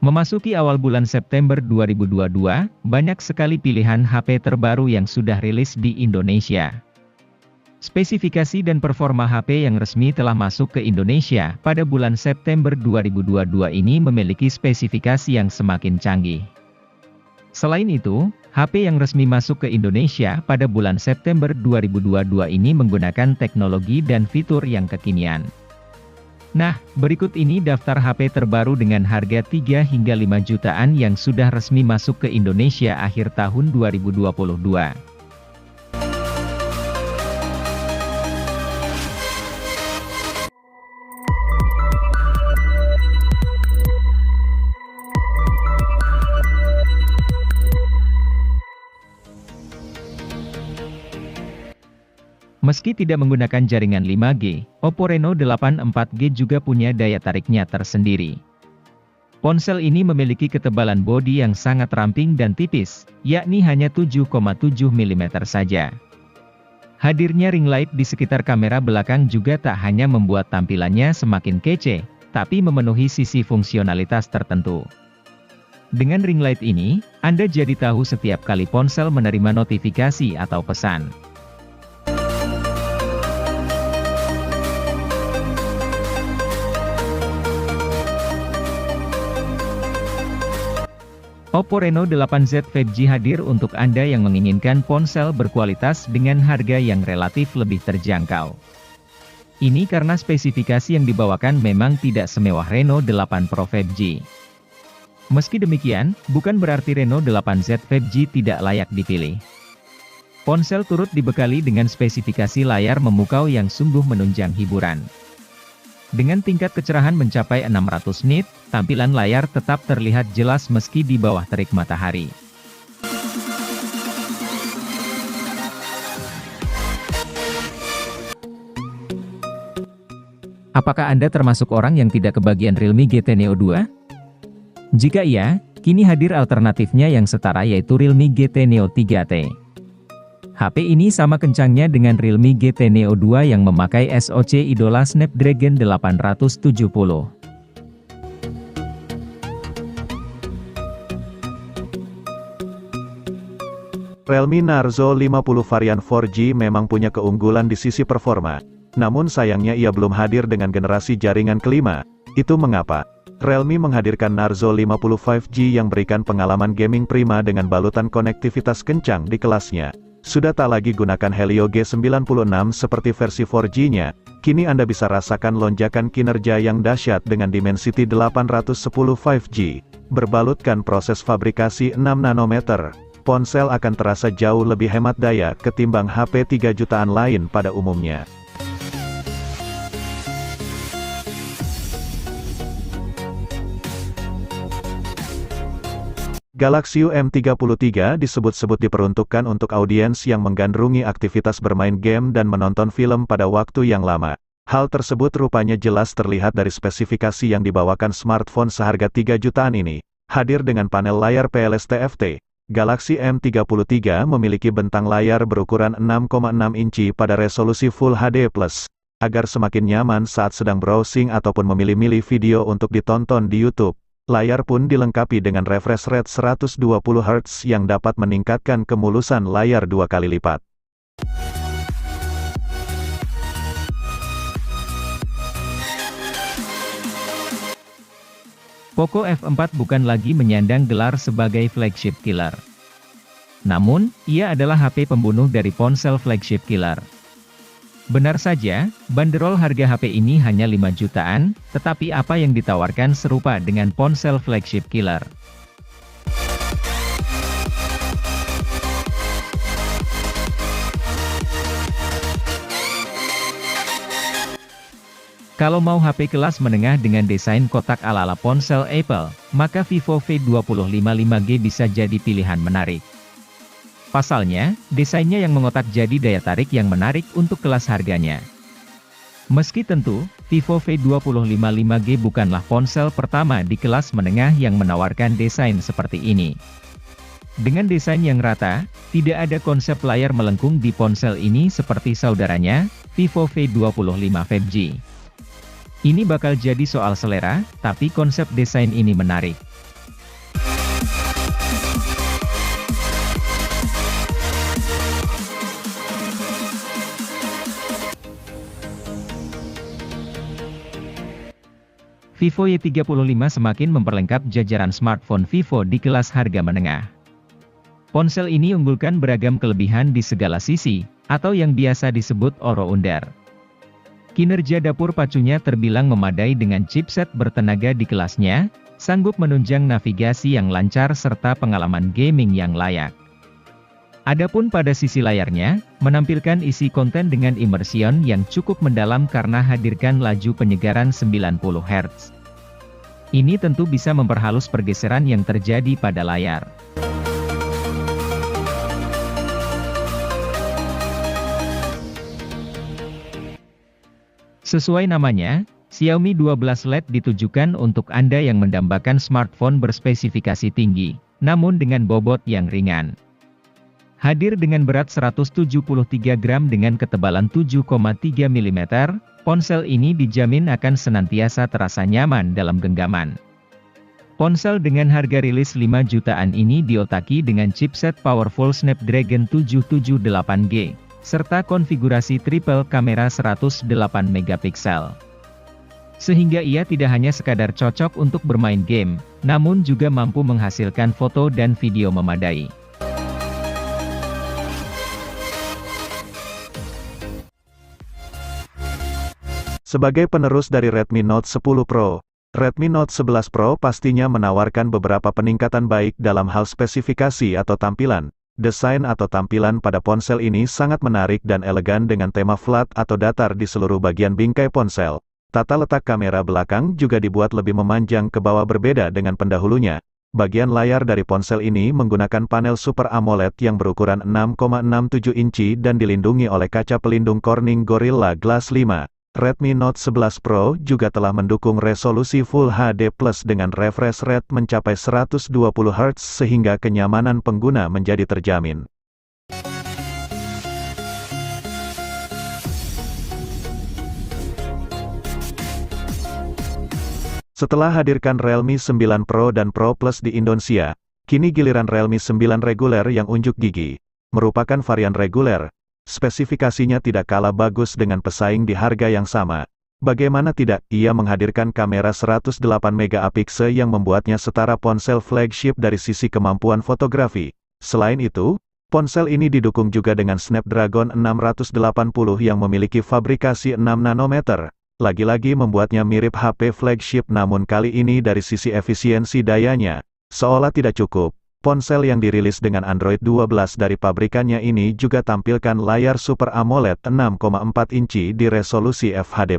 Memasuki awal bulan September 2022, banyak sekali pilihan HP terbaru yang sudah rilis di Indonesia. Spesifikasi dan performa HP yang resmi telah masuk ke Indonesia pada bulan September 2022 ini memiliki spesifikasi yang semakin canggih. Selain itu, HP yang resmi masuk ke Indonesia pada bulan September 2022 ini menggunakan teknologi dan fitur yang kekinian. Nah, berikut ini daftar HP terbaru dengan harga 3 hingga 5 jutaan yang sudah resmi masuk ke Indonesia akhir tahun 2022. Meski tidak menggunakan jaringan 5G, Oppo Reno 8 4G juga punya daya tariknya tersendiri. Ponsel ini memiliki ketebalan bodi yang sangat ramping dan tipis, yakni hanya 7,7 mm saja. Hadirnya ring light di sekitar kamera belakang juga tak hanya membuat tampilannya semakin kece, tapi memenuhi sisi fungsionalitas tertentu. Dengan ring light ini, Anda jadi tahu setiap kali ponsel menerima notifikasi atau pesan. Oppo Reno 8Z 5G hadir untuk Anda yang menginginkan ponsel berkualitas dengan harga yang relatif lebih terjangkau. Ini karena spesifikasi yang dibawakan memang tidak semewah Reno 8 Pro 5G. Meski demikian, bukan berarti Reno 8Z 5G tidak layak dipilih. Ponsel turut dibekali dengan spesifikasi layar memukau yang sungguh menunjang hiburan. Dengan tingkat kecerahan mencapai 600 nit, tampilan layar tetap terlihat jelas meski di bawah terik matahari. Apakah Anda termasuk orang yang tidak kebagian Realme GT Neo 2? Jika iya, kini hadir alternatifnya yang setara yaitu Realme GT Neo 3T. HP ini sama kencangnya dengan Realme GT Neo 2 yang memakai SoC idola Snapdragon 870. Realme Narzo 50 varian 4G memang punya keunggulan di sisi performa. Namun sayangnya ia belum hadir dengan generasi jaringan kelima. Itu mengapa? Realme menghadirkan Narzo 50 5G yang berikan pengalaman gaming prima dengan balutan konektivitas kencang di kelasnya. Sudah tak lagi gunakan Helio G96 seperti versi 4G-nya, kini Anda bisa rasakan lonjakan kinerja yang dahsyat dengan Dimensity 810 5G. Berbalutkan proses fabrikasi 6 nanometer, ponsel akan terasa jauh lebih hemat daya ketimbang HP 3 jutaan lain pada umumnya. Galaxy M33 disebut-sebut diperuntukkan untuk audiens yang menggandrungi aktivitas bermain game dan menonton film pada waktu yang lama. Hal tersebut rupanya jelas terlihat dari spesifikasi yang dibawakan smartphone seharga 3 jutaan ini. Hadir dengan panel layar PLS TFT, Galaxy M33 memiliki bentang layar berukuran 6,6 inci pada resolusi Full HD+, agar semakin nyaman saat sedang browsing ataupun memilih-milih video untuk ditonton di YouTube. Layar pun dilengkapi dengan refresh rate 120 Hz yang dapat meningkatkan kemulusan layar 2 kali lipat. Poco F4 bukan lagi menyandang gelar sebagai flagship killer. Namun, ia adalah HP pembunuh dari ponsel flagship killer. Benar saja, banderol harga HP ini hanya 5 jutaan, tetapi apa yang ditawarkan serupa dengan ponsel flagship killer. Kalau mau HP kelas menengah dengan desain kotak ala-ala ponsel Apple, maka Vivo V20 5G bisa jadi pilihan menarik. Pasalnya, desainnya yang mengotak jadi daya tarik yang menarik untuk kelas harganya. Meski tentu, Vivo V20 5G bukanlah ponsel pertama di kelas menengah yang menawarkan desain seperti ini. Dengan desain yang rata, tidak ada konsep layar melengkung di ponsel ini seperti saudaranya, Vivo V25 5G. Ini bakal jadi soal selera, tapi konsep desain ini menarik. Vivo Y35 semakin memperlengkap jajaran smartphone Vivo di kelas harga menengah. Ponsel ini unggulkan beragam kelebihan di segala sisi, atau yang biasa disebut all-rounder. Kinerja dapur pacunya terbilang memadai dengan chipset bertenaga di kelasnya, sanggup menunjang navigasi yang lancar serta pengalaman gaming yang layak. Adapun pada sisi layarnya, menampilkan isi konten dengan immersion yang cukup mendalam karena hadirkan laju penyegaran 90 Hz. Ini tentu bisa memperhalus pergeseran yang terjadi pada layar. Sesuai namanya, Xiaomi 12 LED ditujukan untuk Anda yang mendambakan smartphone berspesifikasi tinggi, namun dengan bobot yang ringan. Hadir dengan berat 173 gram dengan ketebalan 7,3 mm, ponsel ini dijamin akan senantiasa terasa nyaman dalam genggaman. Ponsel dengan harga rilis 5 jutaan ini diotaki dengan chipset powerful Snapdragon 778G. Serta konfigurasi triple kamera 108 megapiksel. Sehingga ia tidak hanya sekadar cocok untuk bermain game, namun juga mampu menghasilkan foto dan video memadai. Sebagai penerus dari Redmi Note 10 Pro, Redmi Note 11 Pro pastinya menawarkan beberapa peningkatan baik dalam hal spesifikasi atau tampilan. Desain atau tampilan pada ponsel ini sangat menarik dan elegan dengan tema flat atau datar di seluruh bagian bingkai ponsel. Tata letak kamera belakang juga dibuat lebih memanjang ke bawah berbeda dengan pendahulunya. Bagian layar dari ponsel ini menggunakan panel Super AMOLED yang berukuran 6,67 inci dan dilindungi oleh kaca pelindung Corning Gorilla Glass 5. Redmi Note 11 Pro juga telah mendukung resolusi Full HD Plus dengan refresh rate mencapai 120 Hz sehingga kenyamanan pengguna menjadi terjamin. Setelah hadirkan Realme 9 Pro dan Pro Plus di Indonesia, kini giliran Realme 9 reguler yang unjuk gigi. Merupakan varian reguler. Spesifikasinya tidak kalah bagus dengan pesaing di harga yang sama. Bagaimana tidak, ia menghadirkan kamera 108 megapiksel yang membuatnya setara ponsel flagship dari sisi kemampuan fotografi. Selain itu, ponsel ini didukung juga dengan Snapdragon 680 yang memiliki fabrikasi 6 nanometer. Lagi-lagi membuatnya mirip HP flagship namun kali ini dari sisi efisiensi dayanya. Seolah tidak cukup. Ponsel yang dirilis dengan Android 12 dari pabrikannya ini juga tampilkan layar Super AMOLED 6,4 inci di resolusi FHD+.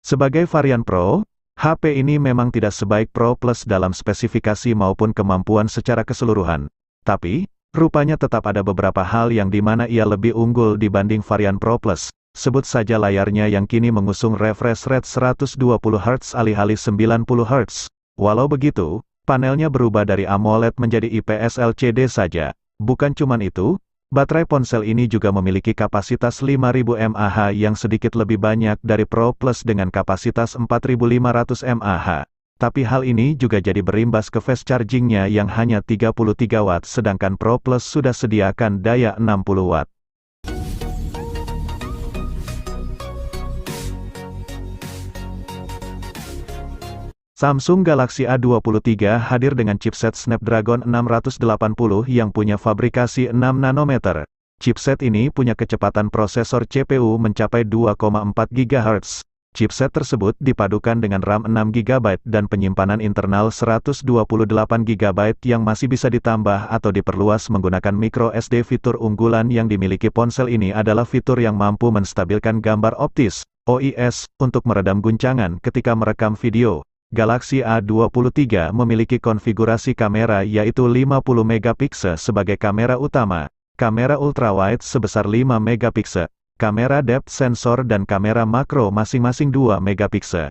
Sebagai varian Pro, HP ini memang tidak sebaik Pro Plus dalam spesifikasi maupun kemampuan secara keseluruhan. Tapi, rupanya tetap ada beberapa hal yang dimana ia lebih unggul dibanding varian Pro Plus. Sebut saja layarnya yang kini mengusung refresh rate 120 Hz alih-alih 90 Hz. Walau begitu, panelnya berubah dari AMOLED menjadi IPS LCD saja. Bukan cuman itu, baterai ponsel ini juga memiliki kapasitas 5000 mAh yang sedikit lebih banyak dari Pro Plus dengan kapasitas 4500 mAh. Tapi hal ini juga jadi berimbas ke fast chargingnya yang hanya 33 Watt sedangkan Pro Plus sudah sediakan daya 60 Watt. Samsung Galaxy A23 hadir dengan chipset Snapdragon 680 yang punya fabrikasi 6 nanometer. Chipset ini punya kecepatan prosesor CPU mencapai 2,4 GHz. Chipset tersebut dipadukan dengan RAM 6 GB dan penyimpanan internal 128 GB yang masih bisa ditambah atau diperluas menggunakan microSD. Fitur unggulan yang dimiliki ponsel ini adalah fitur yang mampu menstabilkan gambar optis, OIS, untuk meredam guncangan ketika merekam video. Galaxy A23 memiliki konfigurasi kamera yaitu 50 megapiksel sebagai kamera utama, kamera ultrawide sebesar 5 megapiksel, kamera depth sensor dan kamera makro masing-masing 2 megapiksel.